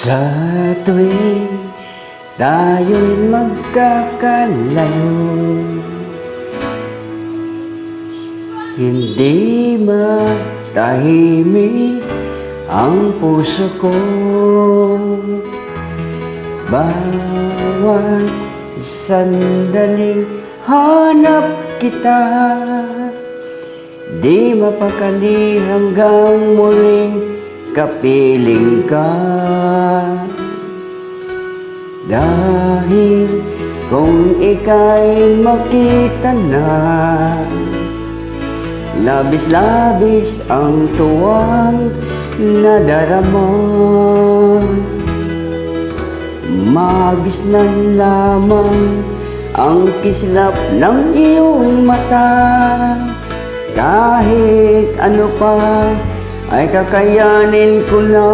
Sa tuwing tayo'y magkakalayo, hindi matahimik ang puso ko. Bawat sandaling hanap kita, di mapakali hanggang muling kapiling ka. Dahil kung ika'y makita na, labis-labis ang tuwang nadarama. Magisnan lamang ang kislap ng iyong mata. Kahit ano pa ay kakayanin ko na.